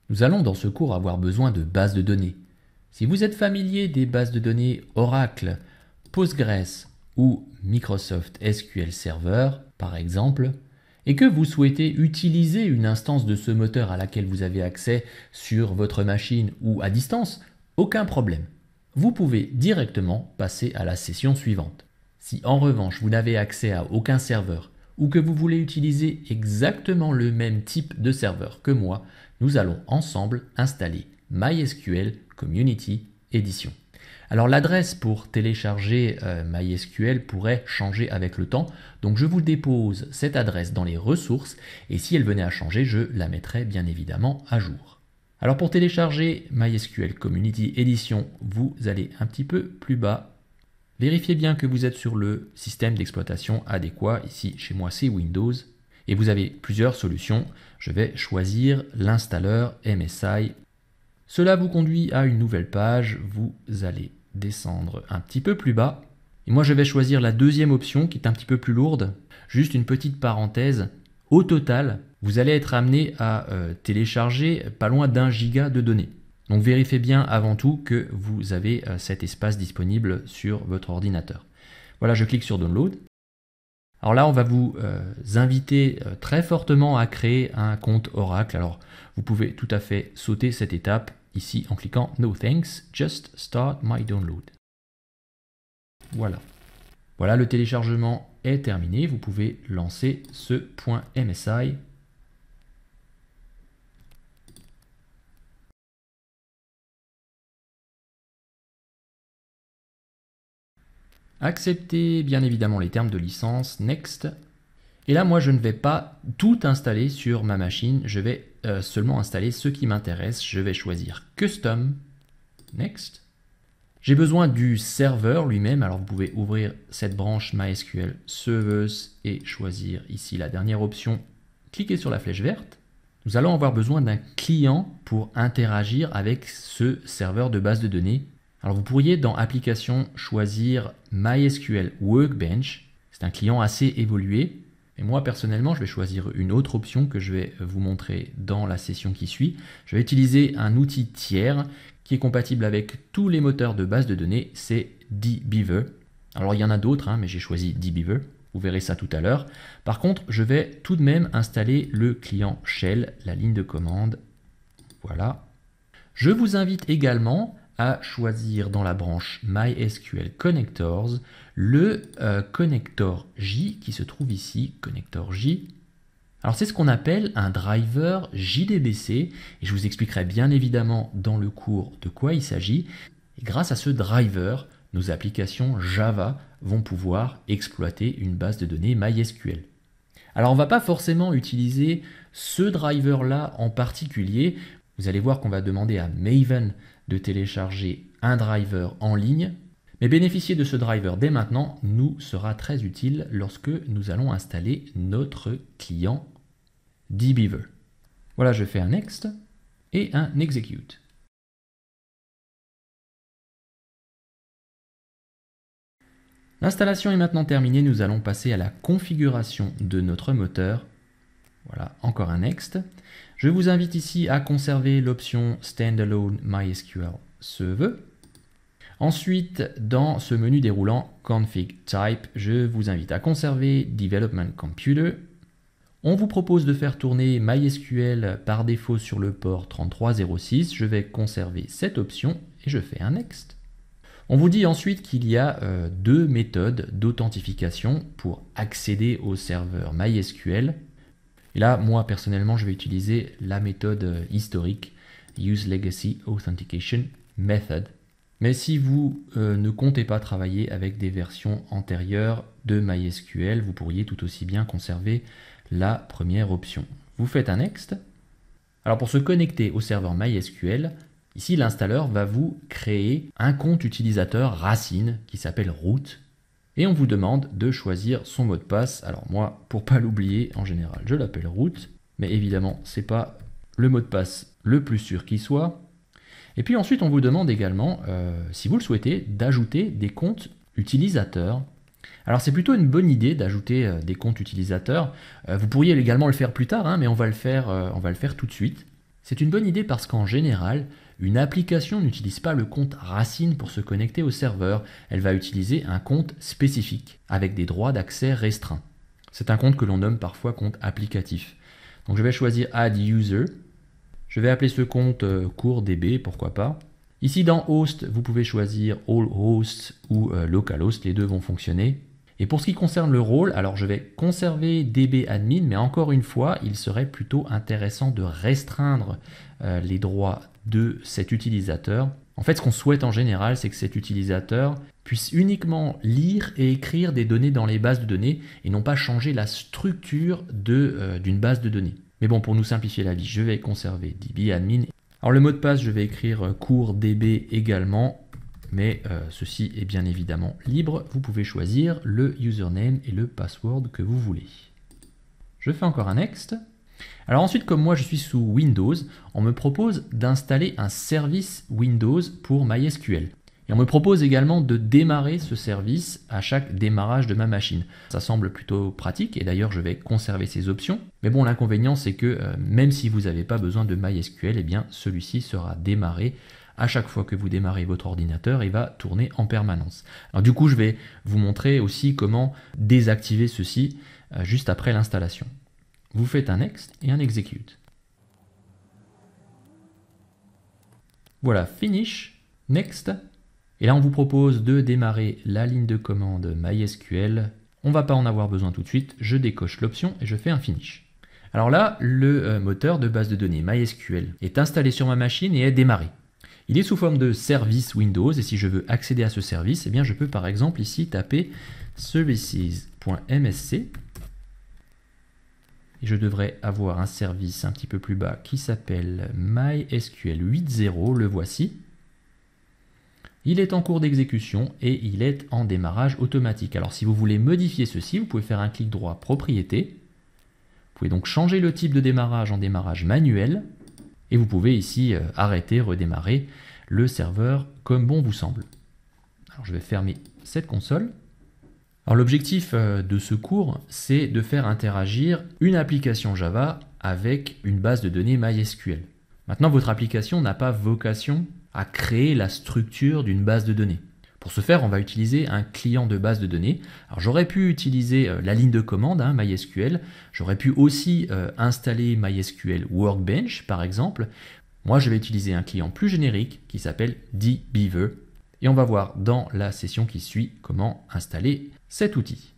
Nous allons dans ce cours avoir besoin de bases de données. Si vous êtes familier des bases de données Oracle, Postgres ou Microsoft SQL Server, par exemple, et que vous souhaitez utiliser une instance de ce moteur à laquelle vous avez accès sur votre machine ou à distance, aucun problème. Vous pouvez directement passer à la session suivante. Si en revanche vous n'avez accès à aucun serveur ou que vous voulez utiliser exactement le même type de serveur que moi, nous allons ensemble installer MySQL Community Edition. Alors l'adresse pour télécharger MySQL pourrait changer avec le temps, donc je vous dépose cette adresse dans les ressources et si elle venait à changer, je la mettrai bien évidemment à jour. Alors pour télécharger MySQL Community Edition, vous allez un petit peu plus bas. Vérifiez bien que vous êtes sur le système d'exploitation adéquat. Ici, chez moi, c'est Windows. Et vous avez plusieurs solutions. Je vais choisir l'installeur MSI. Cela vous conduit à une nouvelle page. Vous allez descendre un petit peu plus bas. Et moi, je vais choisir la deuxième option qui est un petit peu plus lourde. Juste une petite parenthèse. Au total, vous allez être amené à télécharger pas loin d'1 giga de données. Donc vérifiez bien avant tout que vous avez cet espace disponible sur votre ordinateur. Voilà, je clique sur Download. Alors là, on va vous inviter très fortement à créer un compte Oracle. Alors, vous pouvez tout à fait sauter cette étape ici en cliquant No thanks, just start my download. Voilà. Voilà, le téléchargement est terminé. Vous pouvez lancer ce .msi. Acceptez bien évidemment les termes de licence, Next. Et là, moi, je ne vais pas tout installer sur ma machine, je vais seulement installer ce qui m'intéresse. Je vais choisir Custom, Next. J'ai besoin du serveur lui-même, alors vous pouvez ouvrir cette branche MySQL Servers et choisir ici la dernière option, cliquez sur la flèche verte. Nous allons avoir besoin d'un client pour interagir avec ce serveur de base de données. Alors vous pourriez dans Applications choisir MySQL Workbench, c'est un client assez évolué. Et moi personnellement je vais choisir une autre option que je vais vous montrer dans la session qui suit. Je vais utiliser un outil tiers qui est compatible avec tous les moteurs de base de données, c'est dbeaver. Alors il y en a d'autres, mais j'ai choisi dbeaver, vous verrez ça tout à l'heure. Par contre je vais tout de même installer le client shell, la ligne de commande, voilà. Je vous invite également à choisir dans la branche MySQL Connectors le connector J qui se trouve ici, connector J. Alors c'est ce qu'on appelle un driver JDBC et je vous expliquerai bien évidemment dans le cours de quoi il s'agit. Et grâce à ce driver, nos applications Java vont pouvoir exploiter une base de données MySQL. Alors on ne va pas forcément utiliser ce driver là en particulier. Vous allez voir qu'on va demander à Maven de télécharger un driver en ligne. Mais bénéficier de ce driver dès maintenant nous sera très utile lorsque nous allons installer notre client dbeaver. Voilà, je fais un Next et un Execute. L'installation est maintenant terminée, nous allons passer à la configuration de notre moteur. Voilà, encore un Next. Je vous invite ici à conserver l'option Standalone MySQL Server. Ensuite, dans ce menu déroulant Config Type, je vous invite à conserver Development Computer. On vous propose de faire tourner MySQL par défaut sur le port 3306. Je vais conserver cette option et je fais un Next. On vous dit ensuite qu'il y a deux méthodes d'authentification pour accéder au serveur MySQL. Et là, moi personnellement, je vais utiliser la méthode historique Use Legacy Authentication Method. Mais si vous ne comptez pas travailler avec des versions antérieures de MySQL, vous pourriez tout aussi bien conserver la première option. Vous faites un Next. Alors pour se connecter au serveur MySQL, ici l'installeur va vous créer un compte utilisateur racine qui s'appelle root. Et on vous demande de choisir son mot de passe. Alors moi, pour pas l'oublier, en général, je l'appelle root. Mais évidemment, c'est pas le mot de passe le plus sûr qui soit. Et puis ensuite, on vous demande également, si vous le souhaitez, d'ajouter des comptes utilisateurs. Alors c'est plutôt une bonne idée d'ajouter des comptes utilisateurs. Vous pourriez également le faire plus tard, mais on va le faire tout de suite. C'est une bonne idée parce qu'en général, une application n'utilise pas le compte racine pour se connecter au serveur, elle va utiliser un compte spécifique, avec des droits d'accès restreints. C'est un compte que l'on nomme parfois compte applicatif. Donc je vais choisir Add User, je vais appeler ce compte CourDB, pourquoi pas. Ici dans Host, vous pouvez choisir All Hosts ou Localhost, les deux vont fonctionner. Et pour ce qui concerne le rôle, alors je vais conserver DBadmin, mais encore une fois, il serait plutôt intéressant de restreindre les droits de cet utilisateur. En fait, ce qu'on souhaite en général, c'est que cet utilisateur puisse uniquement lire et écrire des données dans les bases de données et non pas changer la structure d'une base de données. Mais bon, pour nous simplifier la vie, je vais conserver DBadmin. Alors le mot de passe, je vais écrire CourDB également. Mais ceci est bien évidemment libre, vous pouvez choisir le username et le password que vous voulez. Je fais encore un next. Alors ensuite, comme moi je suis sous Windows, on me propose d'installer un service Windows pour MySQL. Et on me propose également de démarrer ce service à chaque démarrage de ma machine. Ça semble plutôt pratique et d'ailleurs je vais conserver ces options. Mais bon, l'inconvénient c'est que même si vous n'avez pas besoin de MySQL, eh bien celui-ci sera démarré à chaque fois que vous démarrez votre ordinateur, il va tourner en permanence. Alors du coup, je vais vous montrer aussi comment désactiver ceci juste après l'installation. Vous faites un next et un execute. Voilà, finish, next. Et là, on vous propose de démarrer la ligne de commande MySQL. On ne va pas en avoir besoin tout de suite. Je décoche l'option et je fais un finish. Alors là, le moteur de base de données MySQL est installé sur ma machine et est démarré. Il est sous forme de service Windows et si je veux accéder à ce service, eh bien je peux par exemple ici taper services.msc et je devrais avoir un service un petit peu plus bas qui s'appelle MySQL 8.0, le voici. Il est en cours d'exécution et il est en démarrage automatique. Alors si vous voulez modifier ceci, vous pouvez faire un clic droit propriété. Vous pouvez donc changer le type de démarrage en démarrage manuel. Et vous pouvez ici arrêter, redémarrer le serveur comme bon vous semble. Alors je vais fermer cette console. Alors l'objectif de ce cours, c'est de faire interagir une application Java avec une base de données MySQL. Maintenant, votre application n'a pas vocation à créer la structure d'une base de données. Pour ce faire, on va utiliser un client de base de données. Alors j'aurais pu utiliser la ligne de commande, MySQL. J'aurais pu aussi installer MySQL Workbench, par exemple. Moi, je vais utiliser un client plus générique qui s'appelle dbeaver. Et on va voir dans la session qui suit comment installer cet outil.